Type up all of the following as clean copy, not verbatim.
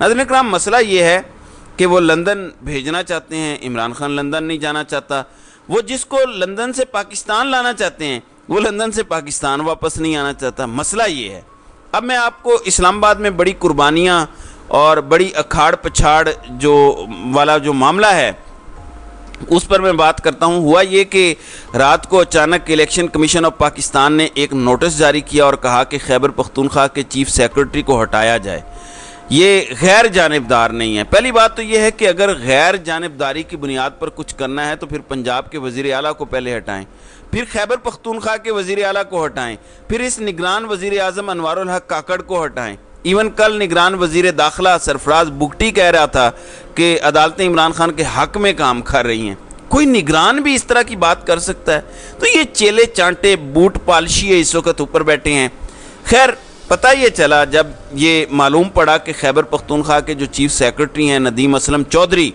ناظرین کرام مسئلہ یہ ہے کہ وہ لندن بھیجنا چاہتے ہیں، عمران خان لندن نہیں جانا چاہتا، وہ جس کو لندن سے پاکستان لانا چاہتے ہیں وہ لندن سے پاکستان واپس نہیں آنا چاہتا۔ مسئلہ یہ ہے۔ اب میں آپ کو اسلام آباد میں بڑی قربانیاں اور بڑی اکھاڑ پچھاڑ جو معاملہ ہے اس پر میں بات کرتا ہوں۔ ہوا یہ کہ رات کو اچانک الیکشن کمیشن آف پاکستان نے ایک نوٹس جاری کیا اور کہا کہ خیبر پختونخوا کے چیف سیکرٹری کو ہٹایا جائے۔ یہ غیر جانبدار نہیں ہے۔ پہلی بات تو یہ ہے کہ اگر غیر جانبداری کی بنیاد پر کچھ کرنا ہے تو پھر پنجاب کے وزیر اعلیٰ کو پہلے ہٹائیں، پھر خیبر پختونخوا کے وزیر اعلیٰ کو ہٹائیں، پھر اس نگران وزیر اعظم انوار الحق کاکڑ کو ہٹائیں۔ ایون کل نگران وزیر داخلہ سرفراز بگٹی کہہ رہا تھا کہ عدالتیں عمران خان کے حق میں کام کر رہی ہیں۔ کوئی نگران بھی اس طرح کی بات کر سکتا ہے؟ تو یہ چیلے چانٹے بوٹ پالشی اس وقت اوپر بیٹھے ہیں۔ خیر پتہ یہ چلا جب یہ معلوم پڑا کہ خیبر پختونخوا کے جو چیف سیکرٹری ہیں ندیم اسلم چودھری،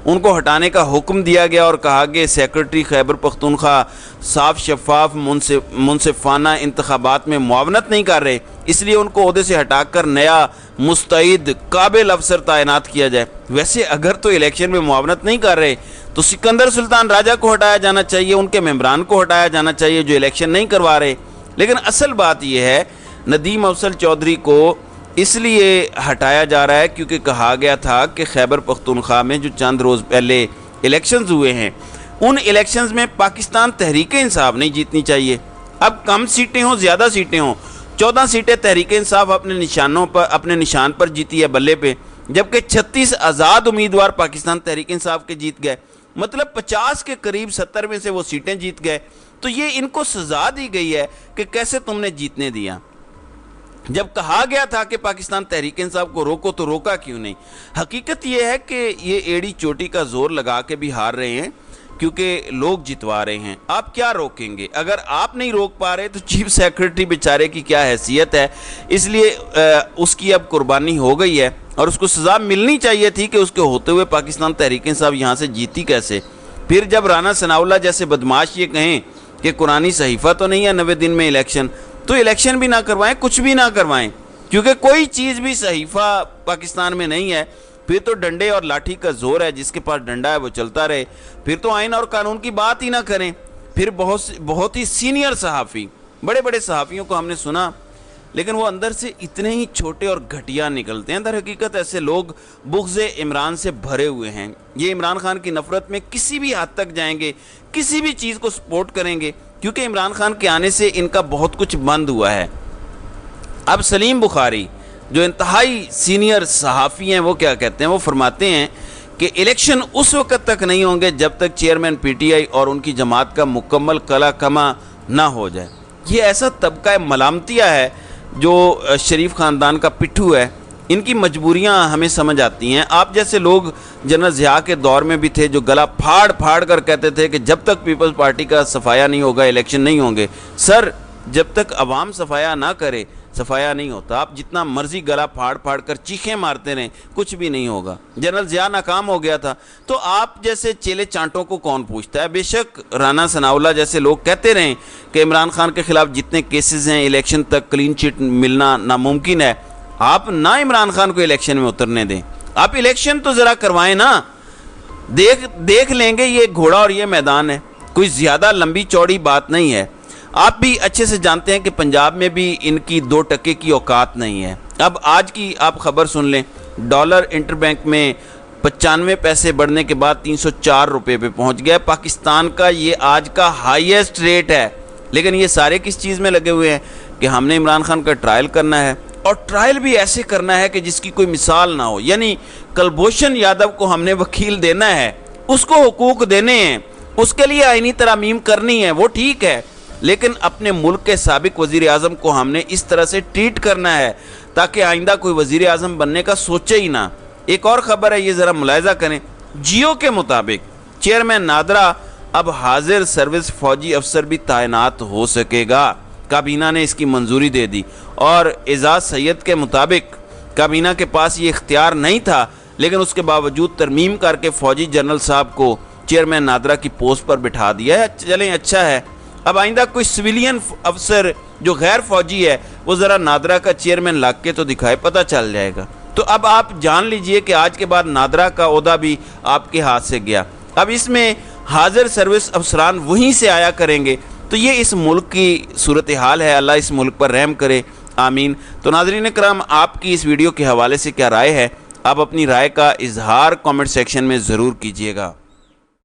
ان کو ہٹانے کا حکم دیا گیا اور کہا کہ سیکرٹری خیبر پختونخوا صاف شفاف منصفانہ انتخابات میں معاونت نہیں کر رہے، اس لیے ان کو عہدے سے ہٹا کر نیا مستعد قابل افسر تعینات کیا جائے۔ ویسے اگر تو الیکشن میں معاونت نہیں کر رہے تو سکندر سلطان راجہ کو ہٹایا جانا چاہیے، ان کے ممبران کو ہٹایا جانا چاہیے جو الیکشن نہیں کروا رہے۔ لیکن اصل بات یہ ہے ندیم افضل چودھری کو اس لیے ہٹایا جا رہا ہے کیونکہ کہا گیا تھا کہ خیبر پختونخوا میں جو چند روز پہلے الیکشنز ہوئے ہیں ان الیکشنز میں پاکستان تحریک انصاف نہیں جیتنی چاہیے۔ اب کم سیٹیں ہوں زیادہ سیٹیں ہوں، 14 سیٹیں تحریک انصاف اپنے نشان پر جیتی ہے بلے پہ، جبکہ 36 آزاد امیدوار پاکستان تحریک انصاف کے جیت گئے، مطلب 50 کے قریب 70 میں سے وہ سیٹیں جیت گئے۔ تو یہ ان کو سزا دی گئی ہے کہ کیسے تم نے جیتنے دیا۔ جب کہا گیا تھا کہ پاکستان تحریک انصاف کو روکو تو روکا کیوں نہیں؟ حقیقت یہ ہے کہ یہ ایڑی چوٹی کا زور لگا کے بھی ہار رہے ہیں کیونکہ لوگ جتوا رہے ہیں۔ آپ کیا روکیں گے؟ اگر آپ نہیں روک پا رہے تو چیف سیکرٹری بیچارے کی کیا حیثیت ہے؟ اس لیے اس کی اب قربانی ہو گئی ہے اور اس کو سزا ملنی چاہیے تھی کہ اس کے ہوتے ہوئے پاکستان تحریک انصاف یہاں سے جیتی کیسے؟ پھر جب رانا ثناء اللہ جیسے بدماش یہ کہیں کہ قرآنی صحیفہ تو نہیں ہے 90 دن میں الیکشن، تو الیکشن بھی نہ کروائیں، کچھ بھی نہ کروائیں، کیونکہ کوئی چیز بھی صحیفہ پاکستان میں نہیں ہے۔ پھر تو ڈنڈے اور لاٹھی کا زور ہے، جس کے پاس ڈنڈا ہے وہ چلتا رہے، پھر تو آئین اور قانون کی بات ہی نہ کریں۔ پھر بہت ہی سینئر صحافی، بڑے بڑے صحافیوں کو ہم نے سنا، لیکن وہ اندر سے اتنے ہی چھوٹے اور گھٹیا نکلتے ہیں۔ در حقیقت ایسے لوگ بغض عمران سے بھرے ہوئے ہیں، یہ عمران خان کی نفرت میں کسی بھی حد تک جائیں گے، کسی بھی چیز کو سپورٹ کریں گے، کیونکہ عمران خان کے آنے سے ان کا بہت کچھ بند ہوا ہے۔ اب سلیم بخاری جو انتہائی سینئر صحافی ہیں وہ کیا کہتے ہیں؟ وہ فرماتے ہیں کہ الیکشن اس وقت تک نہیں ہوں گے جب تک چیئرمین پی ٹی آئی اور ان کی جماعت کا مکمل قلع کما نہ ہو جائے۔ یہ ایسا طبقہ ملامتیہ ہے جو شریف خاندان کا پٹھو ہے، ان کی مجبوریاں ہمیں سمجھ آتی ہیں۔ آپ جیسے لوگ جنرل ضیاء کے دور میں بھی تھے جو گلا پھاڑ پھاڑ کر کہتے تھے کہ جب تک پیپلز پارٹی کا صفایا نہیں ہوگا الیکشن نہیں ہوں گے۔ سر جب تک عوام صفایا نہ کرے صفایا نہیں ہوتا، آپ جتنا مرضی گلا پھاڑ پھاڑ کر چیخیں مارتے رہیں کچھ بھی نہیں ہوگا۔ جنرل ضیاء ناکام ہو گیا تھا تو آپ جیسے چیلے چانٹوں کو کون پوچھتا ہے؟ بے شک رانا ثناء اللہ جیسے لوگ کہتے رہیں کہ عمران خان کے خلاف جتنے کیسز ہیں الیکشن تک کلین چٹ ملنا ناممکن ہے، آپ نہ عمران خان کو الیکشن میں اترنے دیں، آپ الیکشن تو ذرا کروائیں نا۔ دیکھ لیں گے، یہ گھوڑا اور یہ میدان ہے، کوئی زیادہ لمبی چوڑی بات نہیں ہے۔ آپ بھی اچھے سے جانتے ہیں کہ پنجاب میں بھی ان کی 2 ٹکے کی اوقات نہیں ہے۔ اب آج کی آپ خبر سن لیں، ڈالر انٹر بینک میں 95 پیسے بڑھنے کے بعد 304 روپے پہ پہنچ گیا۔ پاکستان کا یہ آج کا ہائیسٹ ریٹ ہے، لیکن یہ سارے کس چیز میں لگے ہوئے ہیں کہ ہم نے عمران خان کا ٹرائل کرنا ہے، اور ٹرائل بھی ایسے کرنا ہے کہ جس کی کوئی مثال نہ ہو۔ یعنی کلبھوشن یادو کو ہم نے وکیل دینا ہے، اس کو حقوق دینے ہیں، اس کے لیے آئینی ترامیم کرنی ہے، وہ ٹھیک ہے، لیکن اپنے ملک کے سابق وزیر اعظم کو ہم نے اس طرح سے ٹریٹ کرنا ہے تاکہ آئندہ کوئی وزیر اعظم بننے کا سوچے ہی نہ۔ ایک اور خبر ہے، یہ ذرا ملاحظہ کریں، جیو کے مطابق چیئرمین نادرا اب حاضر سروس فوجی افسر بھی تعینات ہو سکے گا۔ کابینہ نے اس کی منظوری دے دی، اور اعزاز سید کے مطابق کابینہ کے پاس یہ اختیار نہیں تھا، لیکن اس کے باوجود ترمیم کر کے فوجی جنرل صاحب کو چیئرمین نادرا کی پوسٹ پر بٹھا دیا ہے۔ چلیں اچھا ہے، اب آئندہ کوئی سویلین افسر جو غیر فوجی ہے وہ ذرا نادرا کا چیئرمین لگ کے تو دکھائے، پتہ چل جائے گا۔ تو اب آپ جان لیجئے کہ آج کے بعد نادرا کا عہدہ بھی آپ کے ہاتھ سے گیا. اب اس میں حاضر سروس افسران وہیں سے آیا کریں گے. تو یہ اس ملک کی صورتحال ہے. اللہ اس ملک پر رحم کرے, آمین. تو ناظرین کرام, آپ کی اس ویڈیو کے حوالے سے کیا رائے ہے؟ آپ اپنی رائے کا اظہار کامنٹ سیکشن میں ضرور کیجیے گا.